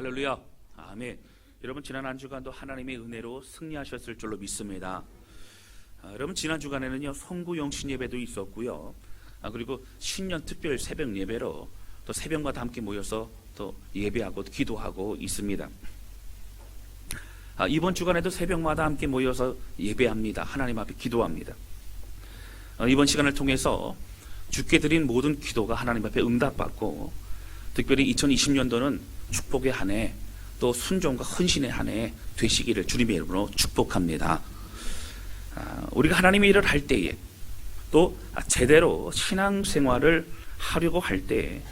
할렐루야. 아멘. 여러분, 지난 한 주간도 하나님의 은혜로 승리하셨을 줄로 믿습니다. 여러분, 지난 주간에는요 성구 영신 예배도 있었고요. 그리고 신년 특별 새벽 예배로 또 새벽마다 함께 모여서 또 예배하고 기도하고 있습니다. 이번 주간에도 새벽마다 함께 모여서 예배합니다. 하나님 앞에 기도합니다. 이번 시간을 통해서 주께 드린 모든 기도가 하나님 앞에 응답받고, 특별히 2020년도는 축복의 한 해, 또 순종과 헌신의 한 해 되시기를 주님의 이름으로 축복합니다. 우리가 하나님의 일을 할 때에, 또 제대로 신앙생활을 하려고 할 때에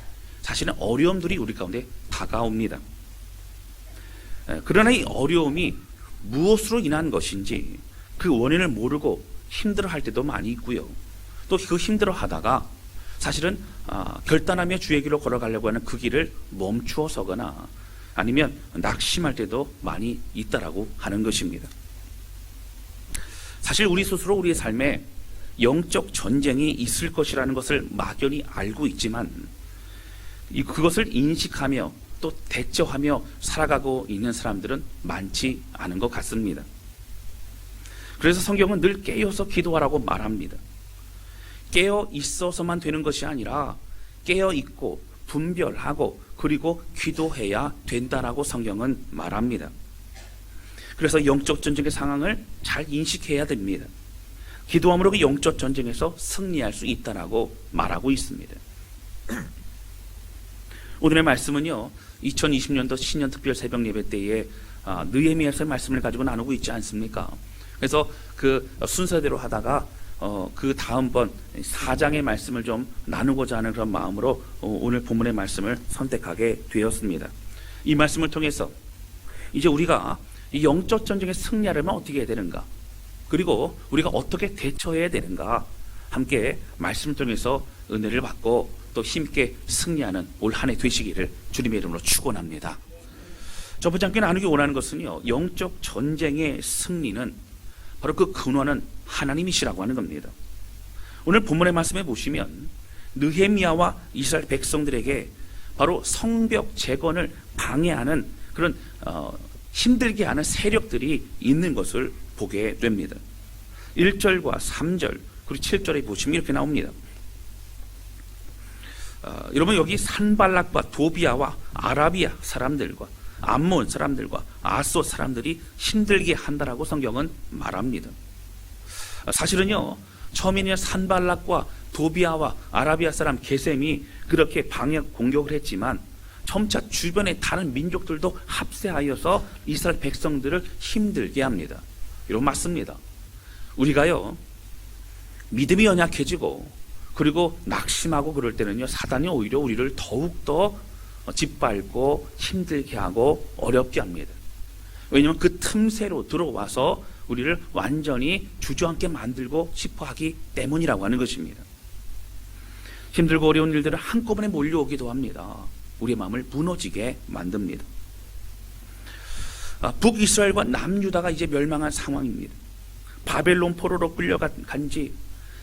사실은 어려움들이 우리 가운데 다가옵니다. 그러나 이 어려움이 무엇으로 인한 것인지 그 원인을 모르고 힘들어할 때도 많이 있고요. 또 그 힘들어하다가 사실은 결단하며 주의 길로 걸어가려고 하는 그 길을 멈추어서거나 아니면 낙심할 때도 많이 있다라고 하는 것입니다. 사실 우리 스스로 우리의 삶에 영적 전쟁이 있을 것이라는 것을 막연히 알고 있지만 그것을 인식하며 또 대처하며 살아가고 있는 사람들은 많지 않은 것 같습니다. 그래서 성경은 늘 깨어서 기도하라고 말합니다. 깨어 있어서만 되는 것이 아니라 깨어 있고 분별하고 그리고 기도해야 된다라고 성경은 말합니다. 그래서 영적 전쟁의 상황을 잘 인식해야 됩니다. 기도함으로 그 영적 전쟁에서 승리할 수 있다라고 말하고 있습니다. 오늘의 말씀은요 2020년도 신년 특별 새벽 예배 때에 느헤미야서의 말씀을 가지고 나누고 있지 않습니까? 그래서 그 순서대로 하다가 그 다음번 4장의 말씀을 좀 나누고자 하는 그런 마음으로 오늘 본문의 말씀을 선택하게 되었습니다. 이 말씀을 통해서 이제 우리가 이 영적 전쟁에 승리하려면 어떻게 해야 되는가, 그리고 우리가 어떻게 대처해야 되는가, 함께 말씀을 통해서 은혜를 받고 또 힘있게 승리하는 올 한 해 되시기를 주님의 이름으로 축원합니다. 첫 번째 함께 나누기 원하는 것은요, 영적 전쟁의 승리는 바로 그 근원은 하나님이시라고 하는 겁니다. 오늘 본문의 말씀에 보시면 느헤미야와 이스라엘 백성들에게 바로 성벽 재건을 방해하는 그런 힘들게 하는 세력들이 있는 것을 보게 됩니다. 1절과 3절 그리고 7절에 보시면 이렇게 나옵니다. 여러분, 여기 산발락과 도비아와 아라비아 사람들과 암몬 사람들과 아소 사람들이 힘들게 한다라고 성경은 말합니다. 사실은요, 처음에는 산발락과 도비아와 아라비아 사람 게셈이 그렇게 방역 공격을 했지만 점차 주변의 다른 민족들도 합세하여서 이스라엘 백성들을 힘들게 합니다. 이런 맞습니다. 우리가요 믿음이 연약해지고 그리고 낙심하고 그럴 때는요, 사단이 오히려 우리를 더욱더 짓밟고 힘들게 하고 어렵게 합니다. 왜냐하면 그 틈새로 들어와서 우리를 완전히 주저앉게 만들고 싶어 하기 때문이라고 하는 것입니다. 힘들고 어려운 일들은 한꺼번에 몰려오기도 합니다. 우리의 마음을 무너지게 만듭니다. 북이스라엘과 남유다가 이제 멸망한 상황입니다. 바벨론 포로로 끌려간 지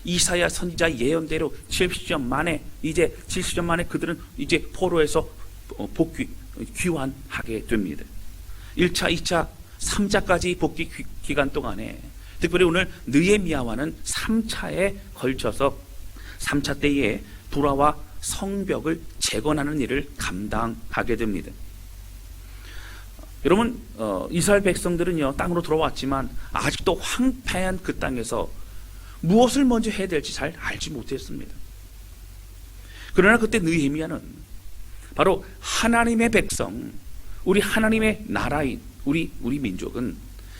이사야 선지자 예언대로 70년 만에 그들은 이제 포로에서 복귀, 귀환하게 됩니다. 1차, 2차, 3차까지 복귀 기간 동안에 특별히 오늘 느헤미야와는 3차에 걸쳐서 3차 때에 돌아와 성벽을 재건하는 일을 감당하게 됩니다. 여러분, 이스라엘 백성들은요 땅으로 돌아왔지만 아직도 황폐한 그 땅에서 무엇을 먼저 해야 될지 잘 알지 못했습니다. 그러나 그때 느헤미야는 바로 하나님의 백성, 우리 하나님의 나라인 우리 민족은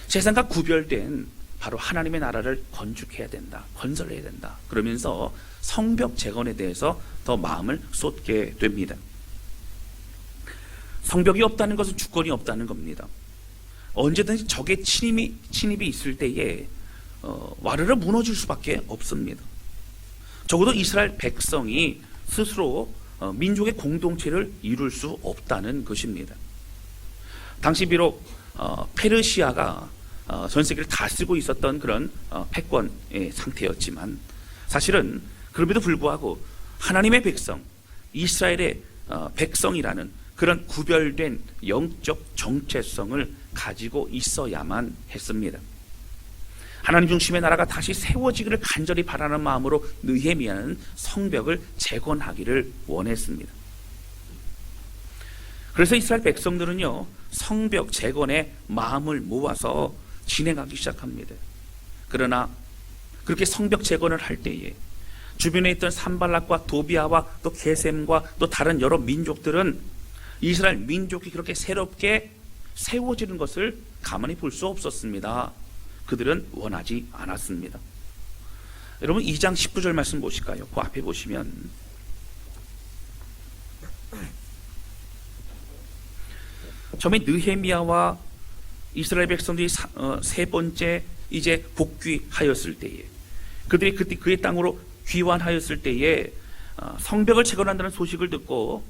세상과 구별된 바로 하나님의 나라를 건축해야 된다, 건설해야 된다, 그러면서 성벽 재건에 대해서 더 마음을 쏟게 됩니다. 성벽이 없다는 것은 주권이 없다는 겁니다. 언제든지 적의 침입이 있을 때에 와르르 무너질 수밖에 없습니다. 적어도 이스라엘 백성이 스스로 민족의 공동체를 이룰 수 없다는 것입니다. 당시 비록 페르시아가 전 세계를 다스리고 있었던 그런 패권의 상태였지만 사실은 그럼에도 불구하고 하나님의 백성, 이스라엘의 백성이라는 그런 구별된 영적 정체성을 가지고 있어야만 했습니다. 하나님 중심의 나라가 다시 세워지기를 간절히 바라는 마음으로 느헤미야는 성벽을 재건하기를 원했습니다. 그래서 이스라엘 백성들은요, 성벽 재건에 마음을 모아서 진행하기 시작합니다. 그러나 그렇게 성벽 재건을 할 때에 주변에 있던 산발락과 도비아와 또 게셈과 또 다른 여러 민족들은 이스라엘 민족이 그렇게 새롭게 세워지는 것을 가만히 볼 수 없었습니다. 그들은 원하지 않았습니다. 여러분 2장 19절 말씀 보실까요? 그 앞에 보시면 처음에 느헤미야와 이스라엘 백성들이 세 번째 이제 복귀하였을 때에 그들이 그때 그의 땅으로 귀환하였을 때에 성벽을 재건한다는 소식을 듣고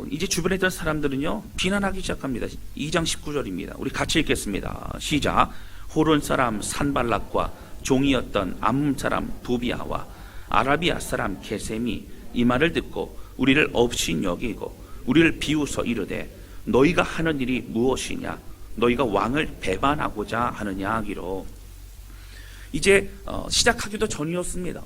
이제 주변에 있던 사람들은요 비난하기 시작합니다. 2장 19절입니다. 우리 같이 읽겠습니다. 시작. 호론 사람 산발락과 종이었던 암몬 사람 도비아와 아라비아 사람 게셈이 이 말을 듣고 우리를 없이 여기고 우리를 비웃어 이르되 너희가 하는 일이 무엇이냐? 너희가 왕을 배반하고자 하느냐 하기로. 이제 시작하기도 전이었습니다.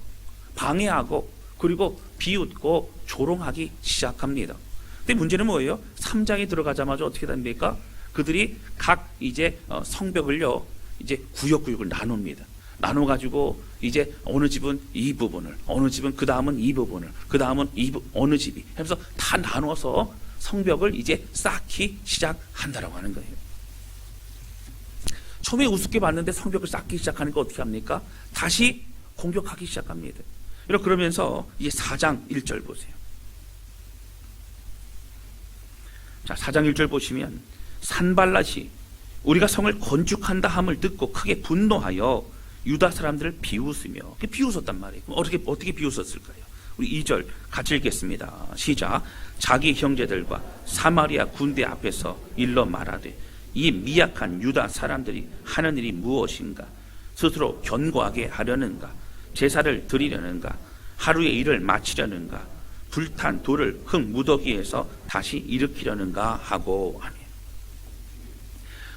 방해하고 그리고 비웃고 조롱하기 시작합니다. 근데 문제는 뭐예요? 3장에 들어가자마자 어떻게 됩니까? 그들이 각 이제 성벽을요 이제 구역구역을 나눕니다. 나눠가지고 이제 어느 집은 이 부분을, 어느 집은 그 다음은 이 부분을, 그 다음은 어느 집이 하면서 다 나눠서 성벽을 이제 쌓기 시작한다라고 하는 거예요. 처음에 우습게 봤는데 성벽을 쌓기 시작하니까 어떻게 합니까? 다시 공격하기 시작합니다. 그러면서 이제 4장 1절 보세요. 자, 4장 1절 보시면 산발랏이 우리가 성을 건축한다 함을 듣고 크게 분노하여 유다 사람들을 비웃으며 비웃었단 말이에요. 그럼 어떻게 비웃었을까요? 우리 2절 같이 읽겠습니다. 시작. 자기 형제들과 사마리아 군대 앞에서 일러 말하되 이 미약한 유다 사람들이 하는 일이 무엇인가? 스스로 견고하게 하려는가? 제사를 드리려는가? 하루의 일을 마치려는가? 불탄 돌을 흙 무더기에서 다시 일으키려는가 하고 하네요.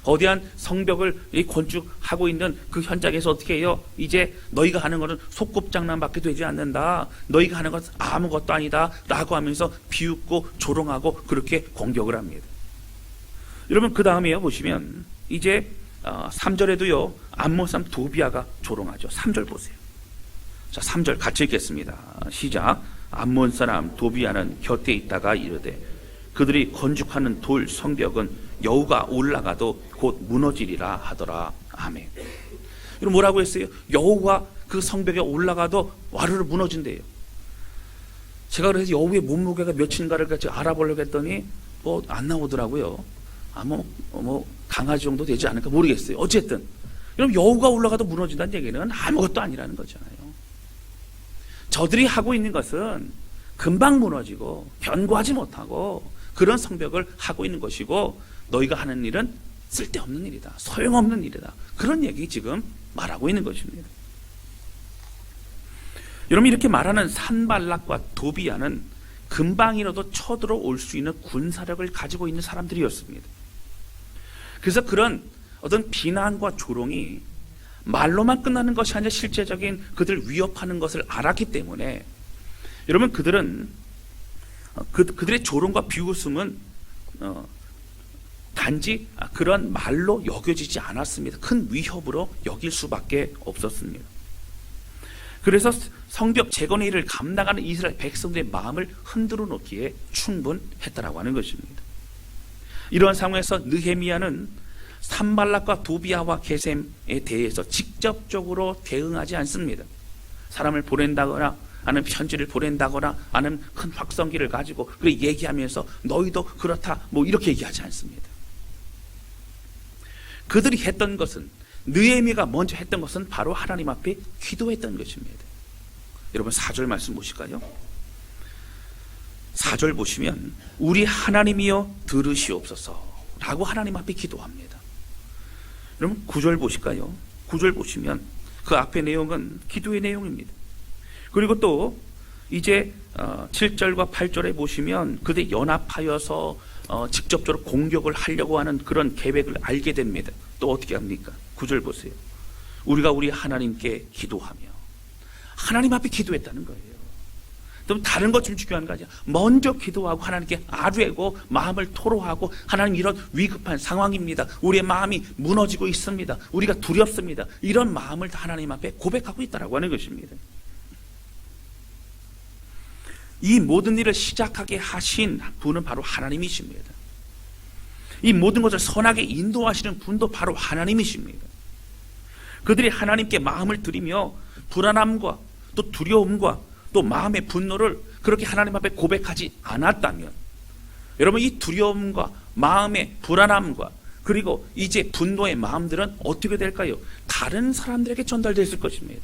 거대한 성벽을 건축하고 있는 그 현장에서 어떻게 해요? 이제 너희가 하는 것은 소꿉장난밖에 되지 않는다. 너희가 하는 것은 아무것도 아니다. 라고 하면서 비웃고 조롱하고 그렇게 공격을 합니다. 여러분 그 다음에요 보시면 이제 3절에도요 암몬 사람 도비아가 조롱하죠. 3절 보세요. 자 3절 같이 읽겠습니다. 시작. 암몬 사람 도비아는 곁에 있다가 이르되 그들이 건축하는 돌 성벽은 여우가 올라가도 곧 무너지리라 하더라. 아멘. 여러분 뭐라고 했어요? 여우가 그 성벽에 올라가도 와르르 무너진대요. 제가 그래서 여우의 몸무게가 몇인가를 같이 알아보려고 했더니 뭐 안 나오더라고요. 뭐 강아지 정도 되지 않을까 모르겠어요. 어쨌든 여러분 여우가 올라가도 무너진다는 얘기는 아무것도 아니라는 거잖아요. 저들이 하고 있는 것은 금방 무너지고 견고하지 못하고 그런 성벽을 하고 있는 것이고 너희가 하는 일은 쓸데없는 일이다. 소용없는 일이다. 그런 얘기 지금 말하고 있는 것입니다. 여러분 이렇게 말하는 산발락과 도비아는 금방이라도 쳐들어올 수 있는 군사력을 가지고 있는 사람들이었습니다. 그래서 그런 어떤 비난과 조롱이 말로만 끝나는 것이 아니라 실제적인 그들을 위협하는 것을 알았기 때문에 여러분 그들은 그들의 조롱과 비웃음은 단지 그런 말로 여겨지지 않았습니다. 큰 위협으로 여길 수밖에 없었습니다. 그래서 성벽 재건의 일을 감당하는 이스라엘 백성들의 마음을 흔들어 놓기에 충분했다라고 하는 것입니다. 이러한 상황에서 느헤미야는 산발락과 도비아와 게셈에 대해서 직접적으로 대응하지 않습니다. 사람을 보낸다거나 아니면 편지를 보낸다거나 아니면 큰 확성기를 가지고 그렇게 얘기하면서 너희도 그렇다 뭐 이렇게 얘기하지 않습니다. 그들이 했던 것은 느헤미야가 먼저 했던 것은 바로 하나님 앞에 기도했던 것입니다. 여러분 4절 말씀 보실까요? 4절 보시면 우리 하나님이여 들으시옵소서 라고 하나님 앞에 기도합니다. 여러분 9절 보실까요? 9절 보시면 그 앞의 내용은 기도의 내용입니다. 그리고 또 이제 7절과 8절에 보시면 그들 연합하여서 직접적으로 공격을 하려고 하는 그런 계획을 알게 됩니다. 또 어떻게 합니까? 9절 보세요. 우리가 우리 하나님께 기도하며, 하나님 앞에 기도했다는 거예요. 그럼 다른 것 좀 중요한 거 아니야. 먼저 기도하고 하나님께 아뢰고 마음을 토로하고, 하나님 이런 위급한 상황입니다. 우리의 마음이 무너지고 있습니다. 우리가 두렵습니다. 이런 마음을 하나님 앞에 고백하고 있다라고 하는 것입니다. 이 모든 일을 시작하게 하신 분은 바로 하나님이십니다. 이 모든 것을 선하게 인도하시는 분도 바로 하나님이십니다. 그들이 하나님께 마음을 드리며 불안함과 또 두려움과 또 마음의 분노를 그렇게 하나님 앞에 고백하지 않았다면, 여러분 이 두려움과 마음의 불안함과 그리고 이제 분노의 마음들은 어떻게 될까요? 다른 사람들에게 전달됐을 것입니다.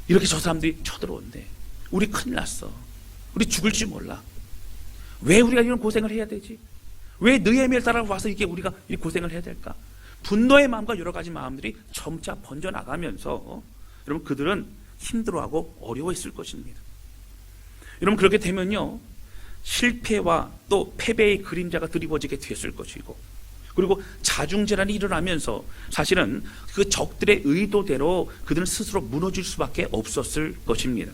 이렇게 저 사람들이 쳐들어온대. 우리 큰일 났어. 우리 죽을지 몰라. 왜 우리가 이런 고생을 해야 되지? 왜 느헤미야를 따라와서 이게 우리가 이 고생을 해야 될까? 분노의 마음과 여러 가지 마음들이 점차 번져나가면서 여러분 그들은 힘들어하고 어려워했을 것입니다. 여러분 그렇게 되면요, 실패와 또 패배의 그림자가 드리워지게 됐을 것이고, 그리고 자중질환이 일어나면서 사실은 그 적들의 의도대로 그들은 스스로 무너질 수밖에 없었을 것입니다.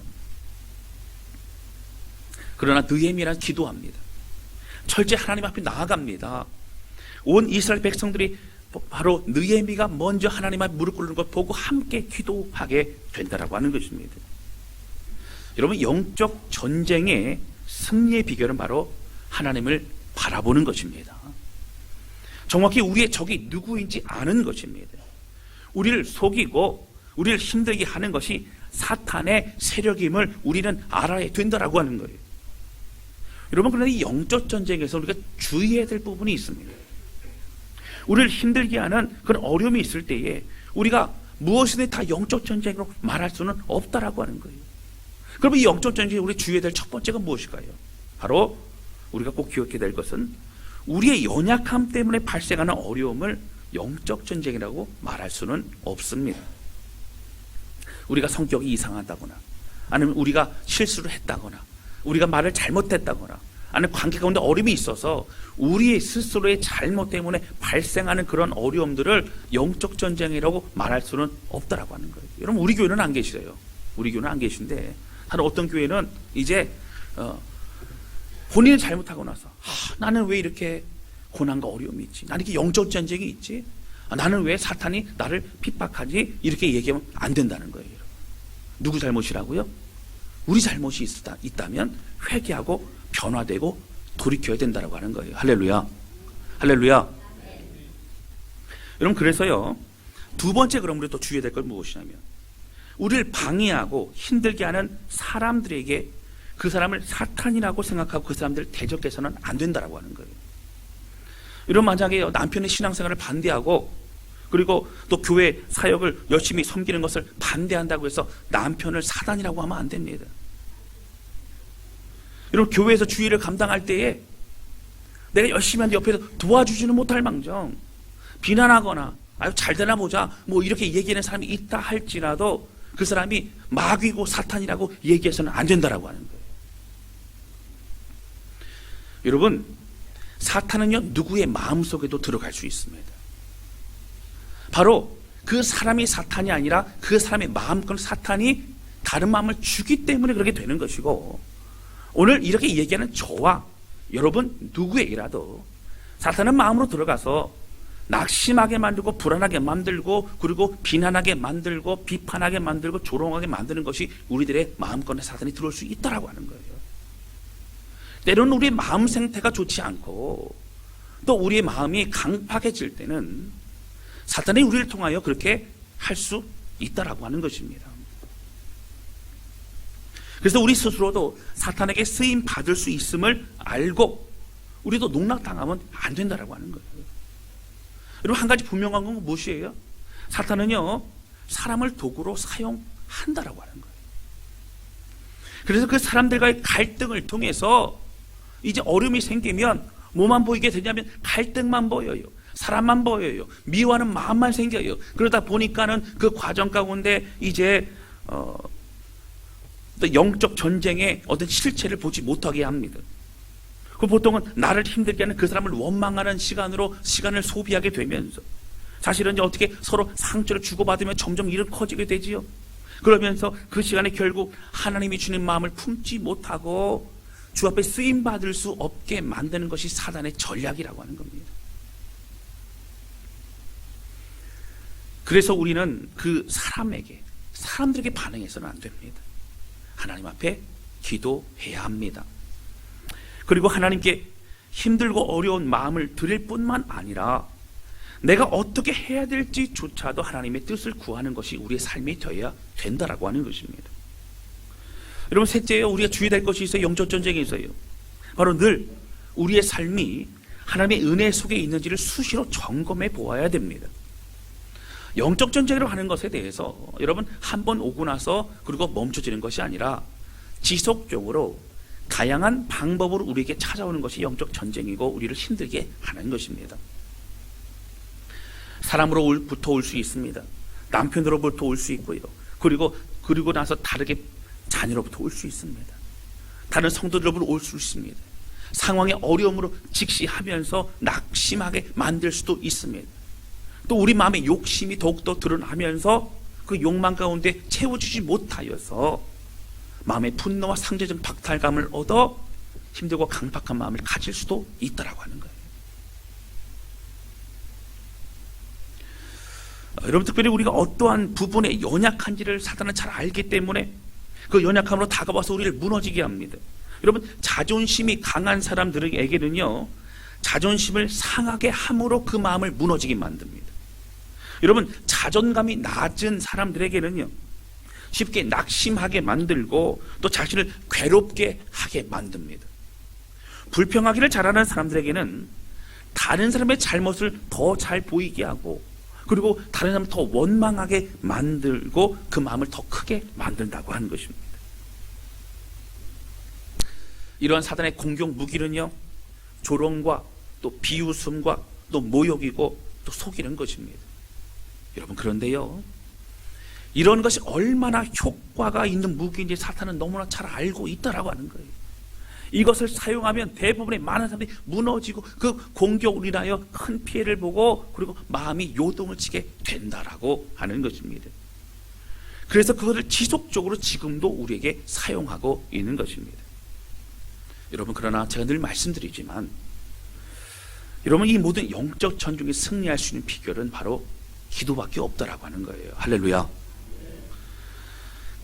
그러나 느헤미야는 기도합니다. 철저히 하나님 앞에 나아갑니다. 온 이스라엘 백성들이 바로 느헤미야가 먼저 하나님 앞에 무릎 꿇는 것 보고 함께 기도하게 된다라고 하는 것입니다. 여러분 영적 전쟁의 승리의 비결은 바로 하나님을 바라보는 것입니다. 정확히 우리의 적이 누구인지 아는 것입니다. 우리를 속이고 우리를 힘들게 하는 것이 사탄의 세력임을 우리는 알아야 된다라고 하는 거예요. 여러분 그런데 이 영적 전쟁에서 우리가 주의해야 될 부분이 있습니다. 우리를 힘들게 하는 그런 어려움이 있을 때에 우리가 무엇이든 다 영적 전쟁으로 말할 수는 없다라고 하는 거예요. 그럼 이 영적 전쟁에 우리 주의해야 될 첫 번째가 무엇일까요? 바로 우리가 꼭 기억해야 될 것은 우리의 연약함 때문에 발생하는 어려움을 영적 전쟁이라고 말할 수는 없습니다. 우리가 성격이 이상하다거나, 아니면 우리가 실수를 했다거나, 우리가 말을 잘못했다거나, 아니면 관계 가운데 어려움이 있어서 우리의 스스로의 잘못 때문에 발생하는 그런 어려움들을 영적 전쟁이라고 말할 수는 없다라고 하는 거예요. 여러분 우리 교회는 안 계시어요. 우리 교회는 안 계신데, 다른 어떤 교회는 이제 본인이 잘못하고 나서 나는 왜 이렇게 고난과 어려움이 있지? 나는 이렇게 영적 전쟁이 있지? 나는 왜 사탄이 나를 핍박하지? 이렇게 얘기하면 안 된다는 거예요. 누구 잘못이라고요? 우리 잘못이 있다면 회개하고 변화되고 돌이켜야 된다고 하는 거예요. 할렐루야. 할렐루야. 여러분 그래서요, 두 번째 그럼 우리 또 주의해야 될 건 무엇이냐면, 우리를 방해하고 힘들게 하는 사람들에게 그 사람을 사탄이라고 생각하고 그 사람들을 대적해서는 안 된다라고 하는 거예요. 이런 만약에 남편의 신앙생활을 반대하고 그리고 또 교회 사역을 열심히 섬기는 것을 반대한다고 해서 남편을 사단이라고 하면 안 됩니다. 여러분 교회에서 주의를 감당할 때에 내가 열심히 하는데 옆에서 도와주지는 못할 망정 비난하거나 아유 잘 되나 보자 뭐 이렇게 얘기하는 사람이 있다 할지라도 그 사람이 마귀고 사탄이라고 얘기해서는 안 된다라고 하는 거예요. 여러분 사탄은요 누구의 마음속에도 들어갈 수 있습니다. 바로 그 사람이 사탄이 아니라 그 사람의 마음껏 사탄이 다른 마음을 주기 때문에 그렇게 되는 것이고, 오늘 이렇게 얘기하는 저와 여러분 누구에게라도 사탄은 마음으로 들어가서 낙심하게 만들고 불안하게 만들고 그리고 비난하게 만들고 비판하게 만들고 조롱하게 만드는 것이 우리들의 마음권에 사탄이 들어올 수 있다라고 하는 거예요. 때로는 우리의 마음 상태가 좋지 않고 또 우리의 마음이 강팍해질 때는 사탄이 우리를 통하여 그렇게 할 수 있다라고 하는 것입니다. 그래서 우리 스스로도 사탄에게 쓰임 받을 수 있음을 알고 우리도 농락당하면 안 된다라고 하는 거예요. 여러분 한 가지 분명한 건 무엇이에요? 사탄은요 사람을 도구로 사용한다라고 하는 거예요. 그래서 그 사람들과의 갈등을 통해서 이제 어려움이 생기면 뭐만 보이게 되냐면 갈등만 보여요. 사람만 보여요. 미워하는 마음만 생겨요. 그러다 보니까는 그 과정 가운데 이제 또 영적 전쟁의 어떤 실체를 보지 못하게 합니다. 그 보통은 나를 힘들게 하는 그 사람을 원망하는 시간으로 시간을 소비하게 되면서 사실은 이제 어떻게 서로 상처를 주고받으면 점점 일은 커지게 되지요. 그러면서 그 시간에 결국 하나님이 주는 마음을 품지 못하고 주 앞에 쓰임 받을 수 없게 만드는 것이 사단의 전략이라고 하는 겁니다. 그래서 우리는 그 사람들에게 반응해서는 안 됩니다. 하나님 앞에 기도해야 합니다. 그리고 하나님께 힘들고 어려운 마음을 드릴 뿐만 아니라 내가 어떻게 해야 될지조차도 하나님의 뜻을 구하는 것이 우리의 삶이 되어야 된다라고 하는 것입니다. 여러분, 셋째요, 우리가 주의될 것이 있어요. 영적 전쟁이 있어요. 바로 늘 우리의 삶이 하나님의 은혜 속에 있는지를 수시로 점검해 보아야 됩니다. 영적 전쟁이라고 하는 것에 대해서 여러분 한 번 오고 나서 그리고 멈춰지는 것이 아니라 지속적으로 다양한 방법으로 우리에게 찾아오는 것이 영적 전쟁이고 우리를 힘들게 하는 것입니다. 사람으로부터 올 수 있습니다. 남편으로부터 올 수 있고요. 그리고 나서 다르게 자녀로부터 올 수 있습니다. 다른 성도들로부터 올 수 있습니다. 상황의 어려움으로 직시하면서 낙심하게 만들 수도 있습니다. 또 우리 마음의 욕심이 더욱더 드러나면서 그 욕망 가운데 채워주지 못하여서 마음의 분노와 상대적 박탈감을 얻어 힘들고 강박한 마음을 가질 수도 있다라고 하는 거예요. 여러분, 특별히 우리가 어떠한 부분에 연약한지를 사단은 잘 알기 때문에 그 연약함으로 다가와서 우리를 무너지게 합니다. 여러분, 자존심이 강한 사람들에게는요, 자존심을 상하게 함으로 그 마음을 무너지게 만듭니다. 여러분, 자존감이 낮은 사람들에게는요, 쉽게 낙심하게 만들고 또 자신을 괴롭게 하게 만듭니다. 불평하기를 잘하는 사람들에게는 다른 사람의 잘못을 더 잘 보이게 하고 그리고 다른 사람을 더 원망하게 만들고 그 마음을 더 크게 만든다고 하는 것입니다. 이러한 사단의 공격 무기는요, 조롱과 또 비웃음과 또 모욕이고 또 속이는 것입니다. 여러분, 그런데요, 이런 것이 얼마나 효과가 있는 무기인지 사탄은 너무나 잘 알고 있다라고 하는 거예요. 이것을 사용하면 대부분의 많은 사람들이 무너지고 그 공격으로 인하여 큰 피해를 보고 그리고 마음이 요동을 치게 된다라고 하는 것입니다. 그래서 그것을 지속적으로 지금도 우리에게 사용하고 있는 것입니다. 여러분, 그러나 제가 늘 말씀드리지만 여러분, 이 모든 영적 전쟁에 승리할 수 있는 비결은 바로 기도밖에 없다라고 하는 거예요. 할렐루야.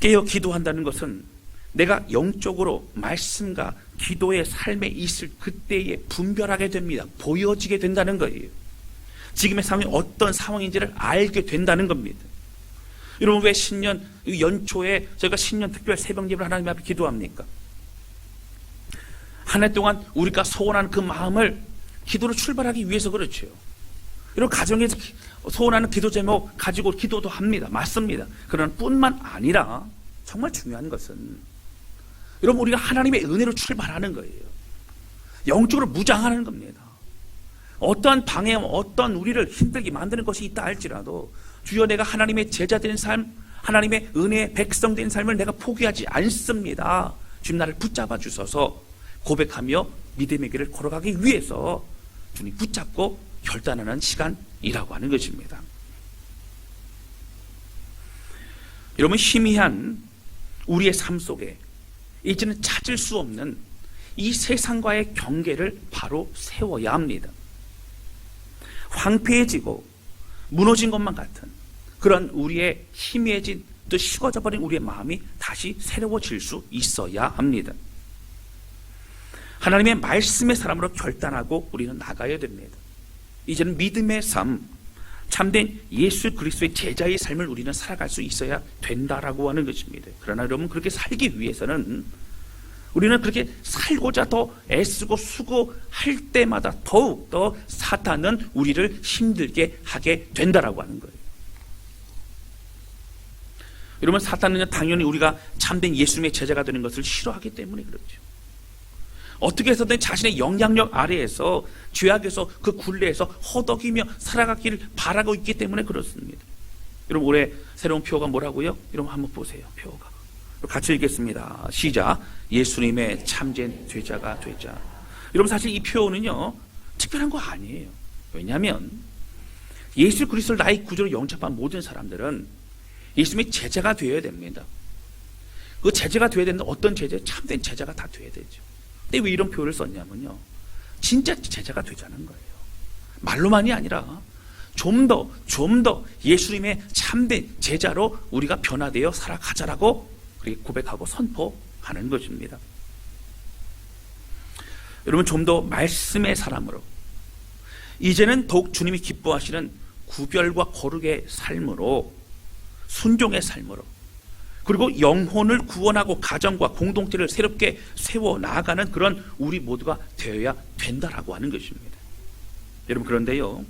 깨어 기도한다는 것은 내가 영적으로 말씀과 기도의 삶에 있을 그때에 분별하게 됩니다. 보여지게 된다는 거예요. 지금의 상황이 어떤 상황인지를 알게 된다는 겁니다. 여러분, 왜 신년 연초에 저희가 신년 특별 새벽 예배를 하나님 앞에 기도합니까? 한 해 동안 우리가 소원하는 그 마음을 기도로 출발하기 위해서 그렇죠. 여러분, 가정에서 소원하는 기도 제목 가지고 기도도 합니다. 맞습니다. 그러나 뿐만 아니라 정말 중요한 것은 여러분, 우리가 하나님의 은혜로 출발하는 거예요. 영적으로 무장하는 겁니다. 어떠한 방해와 어떠한 우리를 힘들게 만드는 것이 있다 할지라도 주여, 내가 하나님의 제자 된 삶, 하나님의 은혜의 백성 된 삶을 내가 포기하지 않습니다. 주님, 나를 붙잡아 주셔서 고백하며 믿음의 길을 걸어가기 위해서 주님 붙잡고 결단하는 시간이라고 하는 것입니다. 여러분, 희미한 우리의 삶 속에 이제는 찾을 수 없는 이 세상과의 경계를 바로 세워야 합니다. 황폐해지고 무너진 것만 같은 그런 우리의 희미해진 또 식어져 버린 우리의 마음이 다시 새로워질 수 있어야 합니다. 하나님의 말씀의 사람으로 결단하고 우리는 나가야 됩니다. 이제는 믿음의 삶, 참된 예수 그리스도의 제자의 삶을 우리는 살아갈 수 있어야 된다라고 하는 것입니다. 그러나 여러분, 그렇게 살기 위해서는 우리는 그렇게 살고자 더 애쓰고 수고할 때마다 더욱더 사탄은 우리를 힘들게 하게 된다라고 하는 거예요. 여러분, 사탄은 당연히 우리가 참된 예수님의 제자가 되는 것을 싫어하기 때문에 그렇죠. 어떻게 해서든 자신의 영향력 아래에서 죄악에서 그 굴레에서 허덕이며 살아가기를 바라고 있기 때문에 그렇습니다. 여러분, 올해 새로운 표어가 뭐라고요? 여러분, 한번 보세요. 표어가 같이 읽겠습니다. 시작. 예수님의 참된 제자가 되자. 여러분 사실 이 표현은요 특별한 거 아니에요. 왜냐하면 예수 그리스도를 나의 구주로 영접한 모든 사람들은 예수님의 제자가 되어야 됩니다. 그 제자가 되어야 되는데 어떤 제자? 참된 제자가 다 되어야 되죠. 근데 왜 이런 표현을 썼냐면요, 진짜 제자가 되자는 거예요. 말로만이 아니라 좀 더 예수님의 참된 제자로 우리가 변화되어 살아가자라고 그렇게 고백하고 선포하는 것입니다. 여러분, 좀 더 말씀의 사람으로, 이제는 더욱 주님이 기뻐하시는 구별과 거룩의 삶으로, 순종의 삶으로, 그리고 영혼을 구원하고 가정과 공동체를 새롭게 세워 나아가는 그런 우리 모두가 되어야 된다라고 하는 것입니다. 여러분, 그런데요,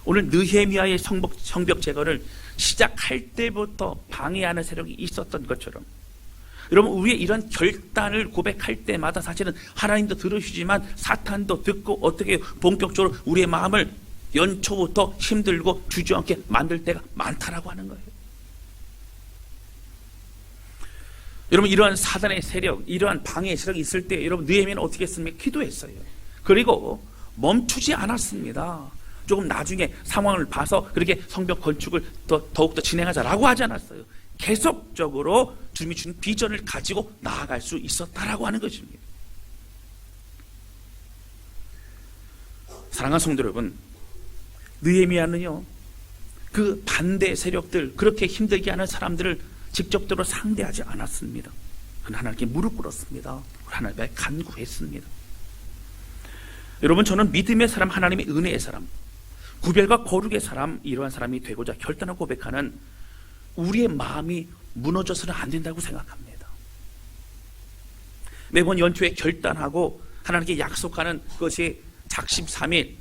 오늘 느헤미야의 성벽 제거를 시작할 때부터 방해하는 세력이 있었던 것처럼, 여러분, 우리의 이런 결단을 고백할 때마다 사실은 하나님도 들으시지만 사탄도 듣고 어떻게 본격적으로 우리의 마음을 연초부터 힘들고 주저앉게 만들 때가 많다라고 하는 거예요. 여러분, 이러한 사단의 세력, 이러한 방해의 세력이 있을 때 여러분, 느헤미야는 어떻게 했습니까? 기도했어요. 그리고 멈추지 않았습니다. 조금 나중에 상황을 봐서 그렇게 성벽 건축을 더욱더 진행하자라고 하지 않았어요. 계속적으로 주님이 주신 비전을 가지고 나아갈 수 있었다라고 하는 것입니다. 사랑하는 성도 여러분, 느헤미야는요, 그 반대 세력들, 그렇게 힘들게 하는 사람들을 직접적으로 상대하지 않았습니다. 그는 하나님께 무릎 꿇었습니다. 하나님께 간구했습니다. 여러분, 저는 믿음의 사람, 하나님의 은혜의 사람, 구별과 거룩의 사람, 이러한 사람이 되고자 결단을 고백하는 우리의 마음이 무너져서는 안 된다고 생각합니다. 매번 연초에 결단하고 하나님께 약속하는 것이 작심 3일,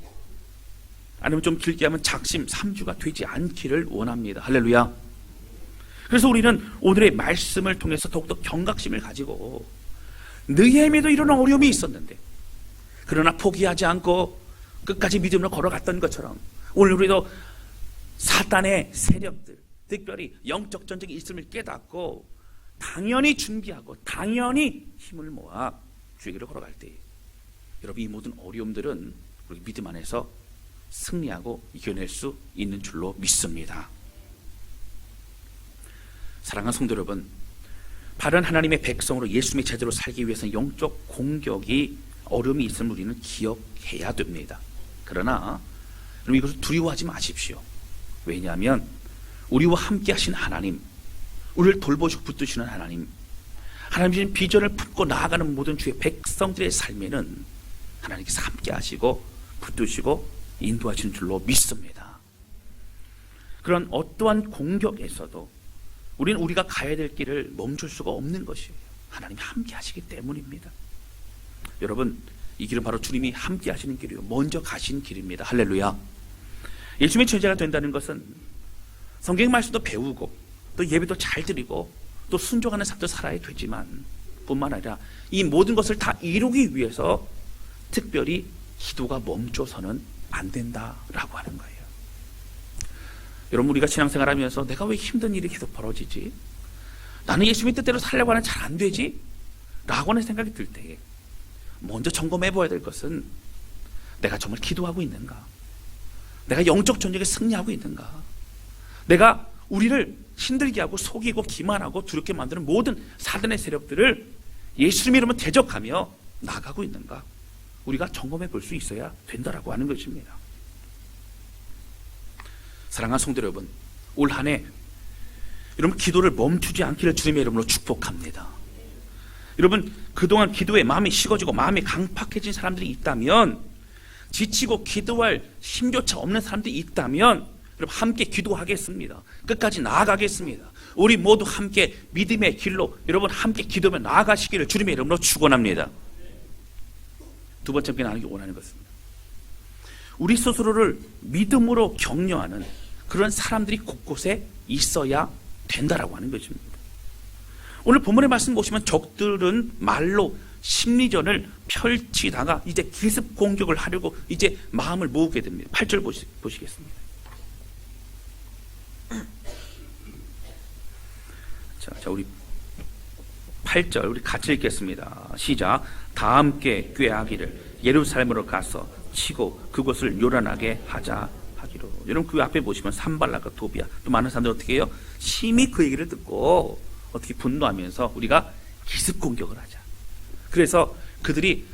아니면 좀 길게 하면 작심 3주가 되지 않기를 원합니다. 할렐루야. 그래서 우리는 오늘의 말씀을 통해서 더욱더 경각심을 가지고, 느헤미야도 이런 어려움이 있었는데 그러나 포기하지 않고 끝까지 믿음으로 걸어갔던 것처럼, 오늘 우리도 사탄의 세력들, 특별히 영적 전쟁이 있음을 깨닫고 당연히 준비하고 당연히 힘을 모아 주의 길을 걸어갈 때, 여러분, 이 모든 어려움들은 우리 믿음 안에서 승리하고 이겨낼 수 있는 줄로 믿습니다. 사랑하는 성도 여러분, 바른 하나님의 백성으로 예수님의 제자로 살기 위해서는 영적 공격이, 어려움이 있음을 우리는 기억해야 됩니다. 그러나 여러분, 이것을 두려워하지 마십시오. 왜냐하면 우리와 함께 하신 하나님, 우리를 돌보시고 붙드시는 하나님, 하나님의 비전을 품고 나아가는 모든 주의 백성들의 삶에는 하나님께서 함께 하시고 붙드시고 인도하시는 줄로 믿습니다. 그런 어떠한 공격에서도 우리는 우리가 가야 될 길을 멈출 수가 없는 것이에요. 하나님이 함께 하시기 때문입니다. 여러분, 이 길은 바로 주님이 함께 하시는 길이요, 먼저 가신 길입니다. 할렐루야. 예수님의 제자가 된다는 것은 성경 말씀도 배우고 또 예배도 잘 드리고 또 순종하는 삶도 살아야 되지만, 뿐만 아니라 이 모든 것을 다 이루기 위해서 특별히 기도가 멈춰서는 안 된다라고 하는 거예요. 여러분, 우리가 신앙생활하면서 내가 왜 힘든 일이 계속 벌어지지? 나는 예수님의 뜻대로 살려고 하는 잘 안 되지? 라고 하는 생각이 들 때에 먼저 점검해 봐야 될 것은, 내가 정말 기도하고 있는가? 내가 영적 전쟁에 승리하고 있는가? 내가 우리를 힘들게 하고 속이고 기만하고 두렵게 만드는 모든 사단의 세력들을 예수님 이름으로 대적하며 나가고 있는가? 우리가 점검해 볼 수 있어야 된다라고 하는 것입니다. 사랑하는 성도 여러분, 올 한 해 여러분, 기도를 멈추지 않기를 주님의 이름으로 축복합니다. 여러분, 그동안 기도에 마음이 식어지고 마음이 강팍해진 사람들이 있다면, 지치고 기도할 힘조차 없는 사람들이 있다면, 여러분, 함께 기도하겠습니다. 끝까지 나아가겠습니다. 우리 모두 함께 믿음의 길로 여러분 함께 기도하며 나아가시기를 주님의 이름으로 축원합니다. 두 번째 나누기 원하는 것입니다. 우리 스스로를 믿음으로 격려하는 그런 사람들이 곳곳에 있어야 된다라고 하는 것입니다. 오늘 본문의 말씀 보시면 적들은 말로 심리전을 펼치다가 이제 기습 공격을 하려고 이제 마음을 모으게 됩니다. 8절 보시겠습니다. 자, 우리 8절 우리 같이 읽겠습니다. 시작. 다 함께 꾀하기를 예루살렘으로 가서 치고 그곳을 요란하게 하자 하기로. 여러분 그 앞에 보시면 산발락과 도비야 또 많은 사람들이 어떻게 해요? 심히 그 얘기를 듣고 어떻게 분노하면서 우리가 기습 공격을 하자. 그래서 그들이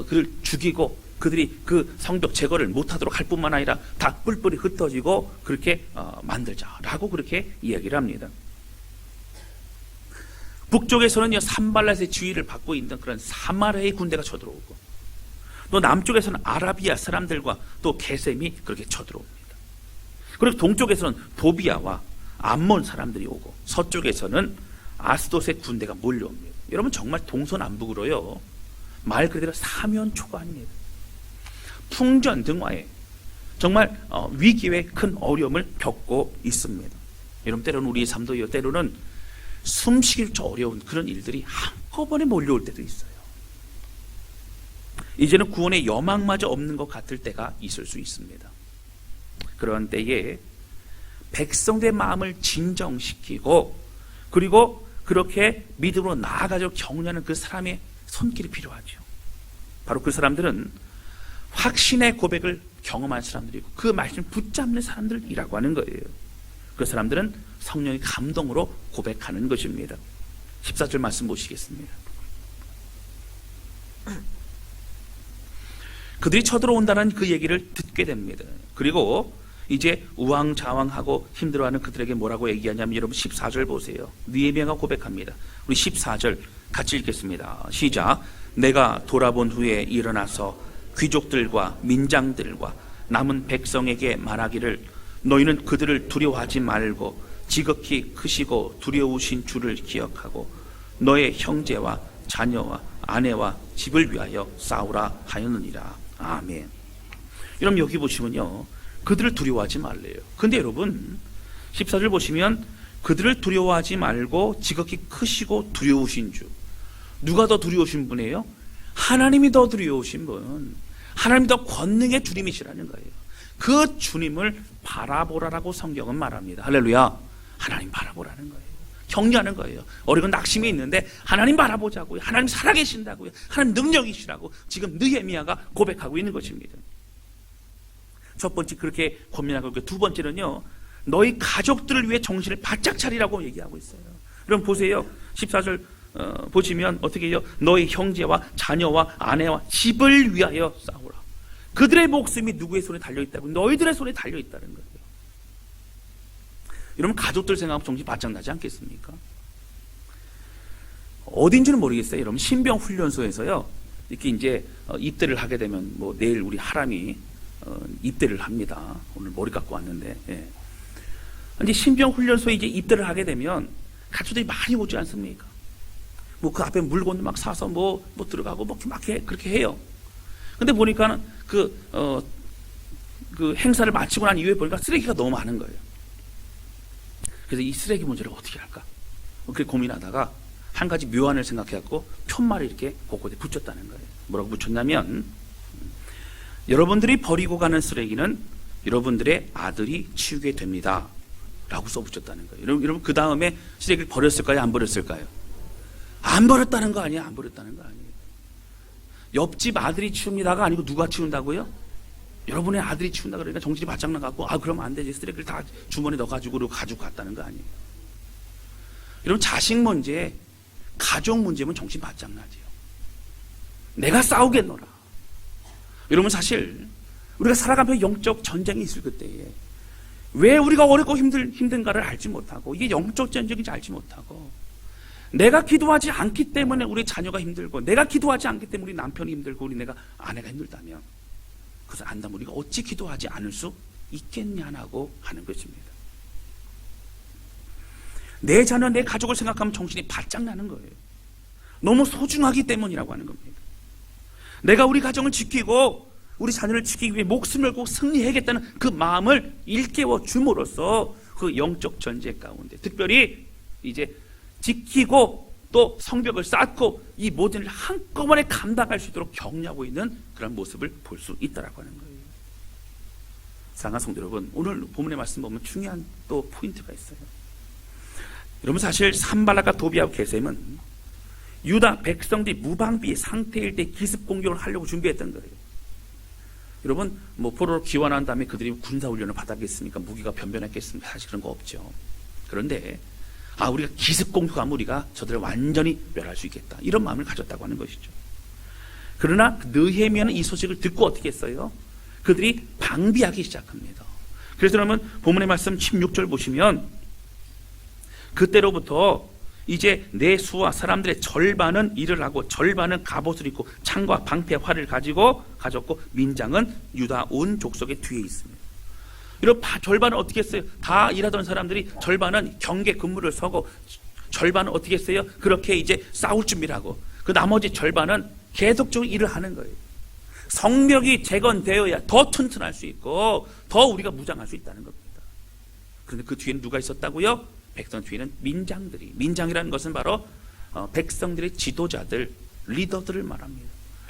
그를 죽이고 그들이 그 성벽 제거를 못하도록 할 뿐만 아니라 다 뿔뿔이 흩어지고 그렇게 만들자라고 그렇게 이야기를 합니다. 북쪽에서는요 산발랏의 지휘를 받고 있는 그런 사마리아의 군대가 쳐들어오고 또 남쪽에서는 아라비아 사람들과 또 게셈이 그렇게 쳐들어옵니다. 그리고 동쪽에서는 도비아와 암몬 사람들이 오고 서쪽에서는 아스돗의 군대가 몰려옵니다. 여러분 정말 동서남북으로요 말 그대로 사면초가입니다. 풍전등화에 정말 위기에 큰 어려움을 겪고 있습니다. 여러분 때로는 우리의 삶도요 때로는 숨쉬기조차 어려운 그런 일들이 한꺼번에 몰려올 때도 있어요. 이제는 구원의 여망마저 없는 것 같을 때가 있을 수 있습니다. 그런 때에 백성들의 마음을 진정시키고 그리고 그렇게 믿음으로 나아가려 격려하는 그 사람의 손길이 필요하죠. 바로 그 사람들은 확신의 고백을 경험한 사람들이고 그 말씀을 붙잡는 사람들이라고 하는 거예요. 그 사람들은 성령의 감동으로 고백하는 것입니다. 14절 말씀 보시겠습니다. 그들이 쳐들어온다는 그 얘기를 듣게 됩니다. 그리고 이제 우왕좌왕하고 힘들어하는 그들에게 뭐라고 얘기하냐면 여러분 14절 보세요. 느헤미야가 고백합니다. 우리 14절 같이 읽겠습니다. 시작. 내가 돌아본 후에 일어나서 귀족들과 민장들과 남은 백성에게 말하기를 너희는 그들을 두려워하지 말고 지극히 크시고 두려우신 주를 기억하고 너의 형제와 자녀와 아내와 집을 위하여 싸우라 하였느니라. 아멘. 여러분 여기 보시면요 그들을 두려워하지 말래요. 근데 여러분 14절 보시면 그들을 두려워하지 말고 지극히 크시고 두려우신 주. 누가 더 두려우신 분이에요? 하나님이 더 두려우신 분. 하나님이 더 권능의 주님이시라는 거예요. 그 주님을 바라보라라고 성경은 말합니다. 할렐루야. 하나님 바라보라는 거예요. 격려하는 거예요. 어려운 낙심이 있는데 하나님 바라보자고요. 하나님 살아계신다고요. 하나님 능력이시라고 지금 느헤미야가 고백하고 있는 것입니다. 첫 번째 그렇게 고민하고 있고 두 번째는요 너희 가족들을 위해 정신을 바짝 차리라고 얘기하고 있어요. 여러분 보세요. 14절 보시면 어떻게 해요? 너희 형제와 자녀와 아내와 집을 위하여 싸우라. 그들의 목숨이 누구의 손에 달려있다고? 너희들의 손에 달려있다는 거예요. 여러분 가족들 생각하면 정신 바짝 나지 않겠습니까? 어딘지는 모르겠어요. 여러분 신병훈련소에서요 이렇게 이제 입대를 하게 되면 뭐 내일 우리 하람이 입대를 합니다. 오늘 머리 깎고 왔는데 예. 이제 신병훈련소에 이제 입대를 하게 되면 가족들이 많이 오지 않습니까? 뭐 그 앞에 물건도 막 사서 뭐 들어가고 뭐 막 그렇게 해요. 근데 보니까는 그 행사를 마치고 난 이후에 보니까 쓰레기가 너무 많은 거예요. 그래서 이 쓰레기 문제를 어떻게 할까? 그렇게 고민하다가 한 가지 묘안을 생각해갖고 편말을 이렇게 곳곳에 붙였다는 거예요. 뭐라고 붙였냐면 여러분들이 버리고 가는 쓰레기는 여러분들의 아들이 치우게 됩니다. 라고 써붙였다는 거예요. 여러분 그 다음에 쓰레기를 버렸을까요? 안 버렸을까요? 안 버렸다는 거 아니에요? 안 버렸다는 거 아니에요? 옆집 아들이 치웁니다가 아니고 누가 치운다고요? 여러분의 아들이 치운다 그러니까 정신이 바짝 나갖고 그러면 안 되지. 쓰레기를 다 주머니에 넣어가지고 가지고 갔다는 거 아니에요? 여러분 자식 문제, 가족 문제면 정신 바짝 나지요. 내가 싸우겠노라. 여러분 사실 우리가 살아가면서 영적 전쟁이 있을 그때에 왜 우리가 어렵고 힘든가를 알지 못하고 이게 영적 전쟁인지 알지 못하고 내가 기도하지 않기 때문에 우리 자녀가 힘들고 내가 기도하지 않기 때문에 우리 남편이 힘들고 우리 내가 아내가 힘들다면 그것을 안다면 우리가 어찌 기도하지 않을 수 있겠냐고 하는 것입니다. 내 자녀 내 가족을 생각하면 정신이 바짝 나는 거예요. 너무 소중하기 때문이라고 하는 겁니다. 내가 우리 가정을 지키고 우리 자녀를 지키기 위해 목숨을 걸고 승리해야겠다는 그 마음을 일깨워 줌으로써 그 영적 전쟁 가운데 특별히 이제 지키고 또 성벽을 쌓고 이 모든 일을 한꺼번에 감당할 수 있도록 격려하고 있는 그런 모습을 볼 수 있다라고 하는 거예요. 사랑하는 성도 여러분, 오늘 본문의 말씀 보면 중요한 또 포인트가 있어요. 여러분 사실 산발락과 도비아와 게셈은 유다 백성들이 무방비 상태일 때 기습 공격을 하려고 준비했던 거예요. 여러분 뭐 포로로 귀환한 다음에 그들이 군사훈련을 받았겠습니까? 무기가 변변했겠습니까? 사실 그런 거 없죠. 그런데 우리가 기습공격하면 우리가 저들을 완전히 멸할 수 있겠다, 이런 마음을 가졌다고 하는 것이죠. 그러나 느헤미야는 이 소식을 듣고 어떻게 했어요? 그들이 방비하기 시작합니다. 그래서 그러면 본문의 말씀 16절 보시면, 그때로부터 이제 내 수와 사람들의 절반은 일을 하고 절반은 갑옷을 입고 창과 방패 활을 가졌고 민장은 유다 온 족속의 뒤에 있습니다. 이런 절반은 어떻게 했어요? 다 일하던 사람들이 절반은 경계 근무를 서고, 절반은 어떻게 했어요? 그렇게 이제 싸울 준비를 하고, 그 나머지 절반은 계속적으로 일을 하는 거예요. 성벽이 재건되어야 더 튼튼할 수 있고 더 우리가 무장할 수 있다는 겁니다. 그런데 그 뒤에는 누가 있었다고요? 백성 뒤에는 민장들이, 민장이라는 것은 바로 백성들의 지도자들, 리더들을 말합니다.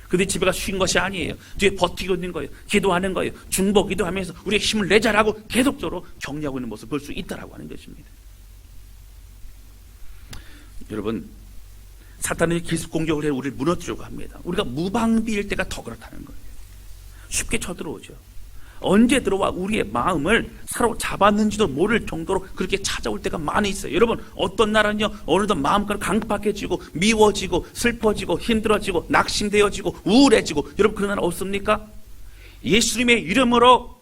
그들이 집에 가서 쉰 것이 아니에요. 뒤에 버티고 있는 거예요. 기도하는 거예요. 중보 기도하면서 우리의 힘을 내자라고 계속적으로 격려하고 있는 모습을 볼 수 있다라고 하는 것입니다. 여러분, 사탄은 기습공격을 해 우리를 무너뜨리려고 합니다. 우리가 무방비일 때가 더 그렇다는 거예요. 쉽게 쳐들어오죠. 언제 들어와 우리의 마음을 사로잡았는지도 모를 정도로 그렇게 찾아올 때가 많이 있어요. 여러분, 어떤 나라는요, 어느덧 마음껏 강팍해지고 미워지고 슬퍼지고 힘들어지고 낙심되어지고 우울해지고, 여러분 그런 나라 없습니까? 예수님의 이름으로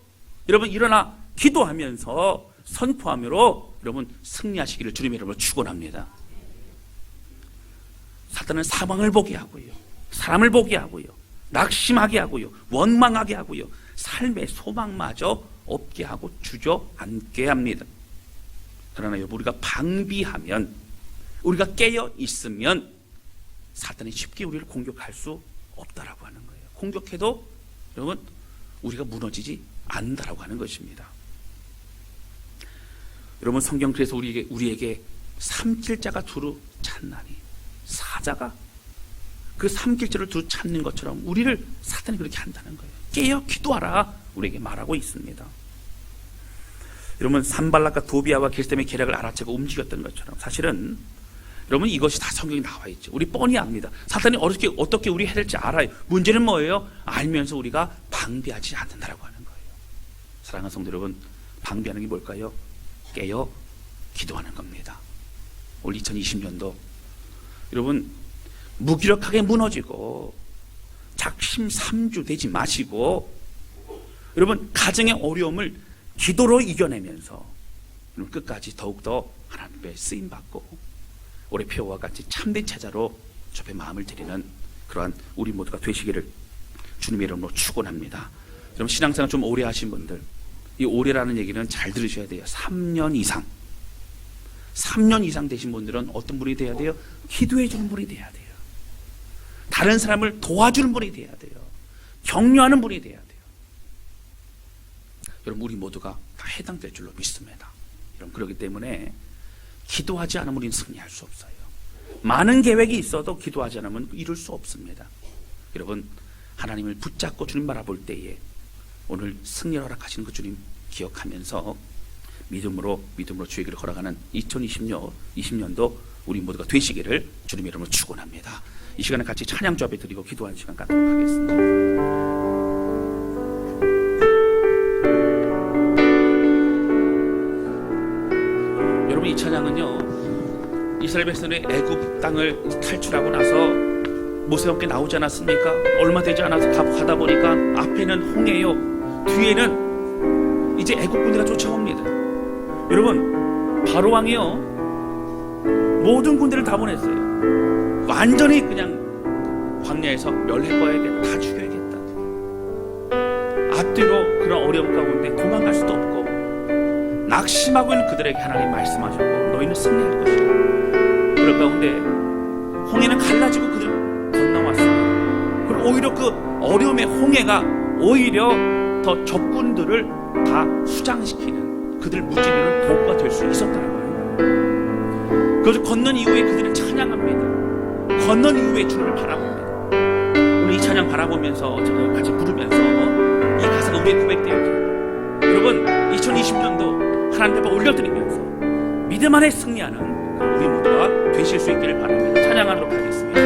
여러분 일어나 기도하면서 선포함으로 여러분 승리하시기를 주님의 이름으로 축원합니다. 사탄은 사망을 보게 하고요, 사람을 보게 하고요, 낙심하게 하고요, 원망하게 하고요, 삶의 소망마저 없게 하고 주저앉게 합니다. 그러나 여러분, 우리가 방비하면, 우리가 깨어 있으면 사탄이 쉽게 우리를 공격할 수 없다라고 하는 거예요. 공격해도 여러분 우리가 무너지지 않는다라고 하는 것입니다. 여러분, 성경 그래서 우리에게 삼킬 자가 두루 찾나니, 사자가 그 삼킬자를 두루 찾는 것처럼 우리를 사탄이 그렇게 한다는 거예요. 깨어 기도하라 우리에게 말하고 있습니다. 여러분, 산발락과 도비아와 게셈의 계략을 알아채고 움직였던 것처럼 사실은 여러분 이것이 다 성경에 나와 있죠. 우리 뻔히 압니다. 사탄이 어떻게 우리 해야 될지 알아요. 문제는 뭐예요? 알면서 우리가 방비하지 않는다라고 하는 거예요. 사랑하는 성도 여러분, 방비하는 게 뭘까요? 깨어 기도하는 겁니다. 올 2020년도 여러분 무기력하게 무너지고 작심삼주 되지 마시고, 여러분 가정의 어려움을 기도로 이겨내면서 여러분 끝까지 더욱더 하나님의 쓰임받고 올해 표와 같이 참된 제자로 주의 마음을 드리는 그러한 우리 모두가 되시기를 주님의 이름으로 축원합니다. 여러분, 신앙생활 좀 오래 하신 분들, 이 오래라는 얘기는 잘 들으셔야 돼요. 3년 이상 되신 분들은 어떤 분이 돼야 돼요? 기도해 주는 분이 돼야 돼요. 다른 사람을 도와주는 분이 돼야 돼요. 격려하는 분이 돼야 돼요. 여러분, 우리 모두가 다 해당될 줄로 믿습니다. 여러분, 그렇기 때문에 기도하지 않으면 우리는 승리할 수 없어요. 많은 계획이 있어도 기도하지 않으면 이룰 수 없습니다. 여러분, 하나님을 붙잡고 주님 바라볼 때에 오늘 승리를 허락하시는 그 주님 기억하면서 믿음으로 주의 길을 걸어가는 2020년도 우리 모두가 되시기를 주님의 이름으로 축원합니다. 이 시간에 같이 찬양 주 앞에 드리고 기도하는 시간 갖도록 하겠습니다. 여러분, 이 찬양은요, 이스라엘 백성의 애굽 땅을 탈출하고 나서 모세함께 나오지 않았습니까? 얼마 되지 않아서 가다 보니까 앞에는 홍해요, 뒤에는 이제 애굽 군대가 쫓아옵니다. 여러분, 바로 왕이요 모든 군대를 다 보냈어요. 완전히 그냥 광야에서 멸해버려야겠다, 다 죽여야겠다. 앞뒤로 그런 어려움 가운데 도망갈 수도 없고 낙심하고 있는 그들에게 하나님 말씀하셨고, 너희는 승리할 것이다. 그런 가운데 홍해는 갈라지고 그들은 건너왔습니다. 그리고 오히려 그 어려움의 홍해가 오히려 더 적군들을 다 수장시키는, 그들 무찌르는 도구가 될 수 있었다는 거예요. 그래서 건넌 이후에 그들은 찬양합니다. 건넌 이후에 주님을 바라봅니다. 오늘 이 찬양 바라보면서 같이 부르면서 이 가사가 우리의 고백되어져요. 여러분, 2020년도 하나님 앞에 올려드리면서 믿음 안에 승리하는 우리 모두가 되실 수 있기를 바랍니다. 찬양하도록 하겠습니다.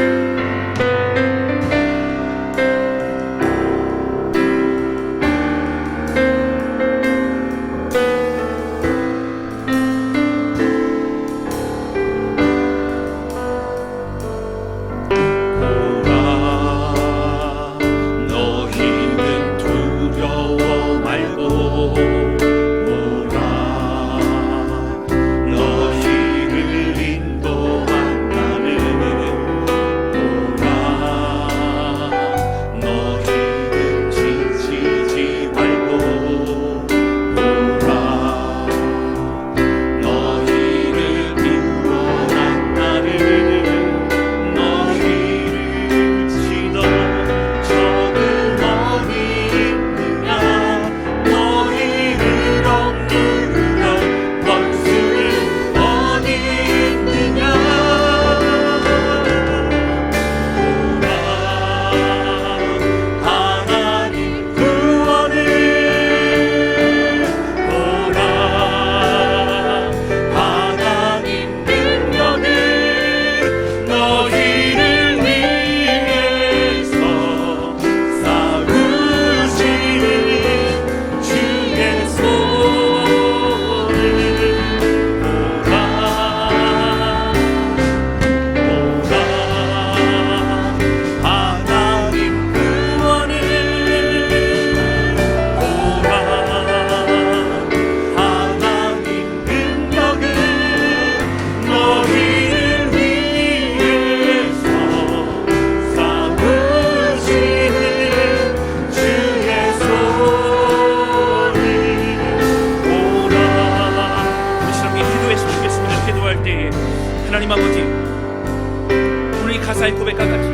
역사의 고백과 같이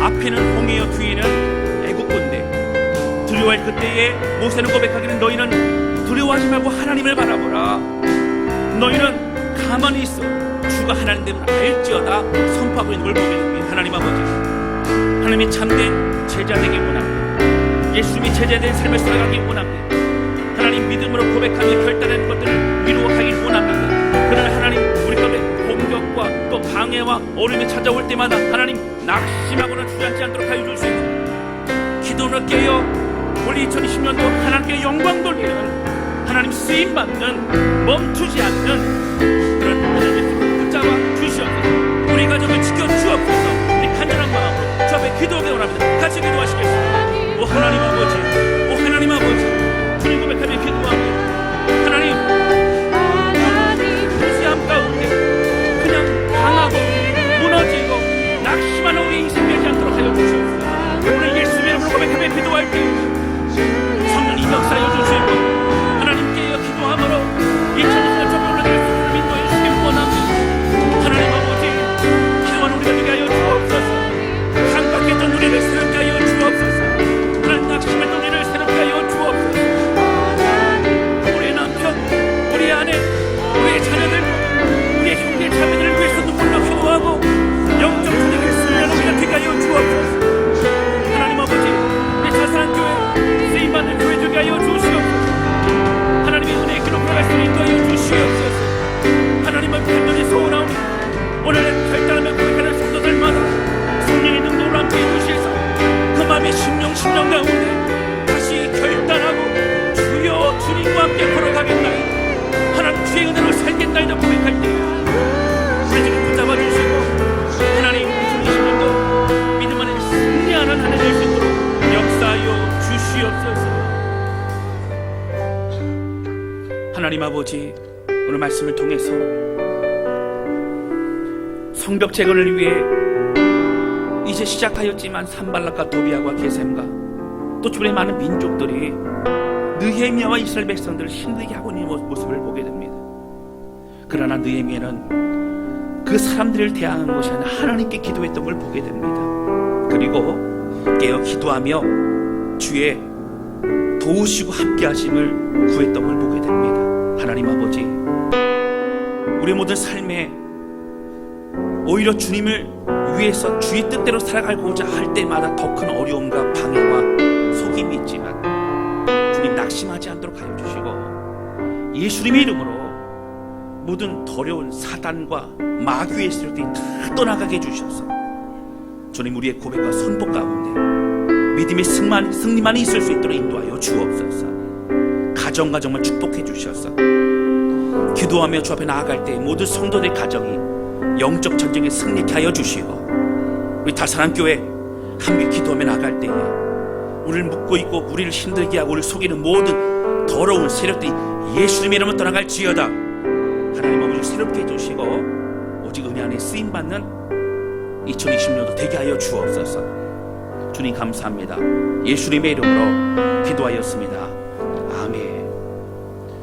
앞에는 홍해요 뒤에는 애국군대 두려워할 그때에 모세는 고백하기는 너희는 두려워하지 말고 하나님을 바라보라. 너희는 가만히 있어 주가 하나님됨을 알지어다 선포하고 있는 걸 보게 됩니다. 하나님 아버지, 하나님이 참된 제자 되기 원합니다. 예수님이 제자된 삶을 살아가기 원합니다. 하나님 믿음으로 고백하며 결단하는 것들을 이루어가길 원합니다. 그러나 하나님 우리 가운데 공격과 또 방해와 어려움이 찾아올 때마다 하나님 낙심하거나 주저앉지 않도록 하여 주시고 기도를 깨어 우리 2020년도 하나님께 영광 돌리는 하나님 쓰임받는 멈추지 않는 그런 하나님의 붙잡아 주시옵소서. 우리 가정을 지켜주옵소서. 우리 간절한 마음으로 주 앞에 기도하기 원합니다. 같이 기도하시겠습니다. 오 하나님 아버지, 오 하나님 아버지, 주님 고백하며 기도합니다. 하나님 무시함 가운데 그냥 당하고 무너지고 낙심하는 우리 인생 되지 않도록 하여 주시옵소서. 오늘 예수님의 이름으로 고백하며 기도할 때 성령이 역사하여 주시고 하나님께 기도함으로 2020년 저 올라갈 수 있는 인도해 주시길 원합니다. 하나님 아버지, 기도하는 우리가 되게 하여 주옵소서. 강박했던 우리를 새롭게 하여 주옵소서. 하나님 낙심했던 우리를 새롭게 하여 주옵소서. 우리의 남편, 우리의 아내, 우리의 자녀들, 우리의 형제 자매들을 위해서 눈물로 기도하고 영적 분위기를 쓰려는 우리가 되게 하여 주옵소서. 하나님 아버지, 우리 자선한 교회, 쓰임받는 교회 되게 하여 주시옵소서. 하나님의 은혜의 길로 걸어갈 수 있도록 하여 주시옵소서. 하나님을 간절히 소원하오니 오늘 결단하며 고백하는 성도들마다 성령의 능력으로 함께해 주시서 그 마음의 심령 가운데 다시 결단하고 주여 주님과 함께 걸어가겠나이다. 하나님 주의 은혜로 살겠나이다 고백할 때 우리 지금 붙잡아 주시고 하나님 2020년도 믿음 안에 승리하는 한 해 될 수 있도록 역사하여 주시옵소서. 하나님 아버지, 오늘 말씀을 통해서 성벽 재건을 위해 이제 시작하였지만 산발락과 도비아와 게셈과 또 주변의 많은 민족들이 느헤미야와 이스라엘 백성들을 힘들게 하고 있는 모습을 보게 됩니다. 그러나 느헤미야는 그 사람들을 대항한 것이 아니라 하나님께 기도했던 걸 보게 됩니다. 그리고 깨어 기도하며 주의 도우시고 함께 하심을 구했던 걸 보게 됩니다. 하나님 아버지, 우리 모든 삶에 오히려 주님을 위해서 주의 뜻대로 살아가고자 할 때마다 더 큰 어려움과 방해와 속임이 있지만 주님 낙심하지 않도록 하여 주시고 예수님의 이름으로 모든 더러운 사단과 마귀의 세력들이 다 떠나가게 해주셔서 주님 우리의 고백과 선포 가운데 믿음의 승리만이 있을 수 있도록 인도하여 주옵소서. 가정을 축복해 주셔서 기도하며 주 앞에 나아갈 때 모든 성도들의 가정이 영적 전쟁에 승리케 하여 주시고 우리 다사랑 교회 함께 기도하며 나아갈 때에 우리를 묶고 있고 우리를 힘들게 하고 우리를 속이는 모든 더러운 세력들이 예수님의 이름으로 떠나갈지어다. 하나님 아버지 새롭게 해주시고 오직 은혜 안에 쓰임받는 2020년도 되게 하여 주옵소서. 주님 감사합니다. 예수님의 이름으로 기도하였습니다.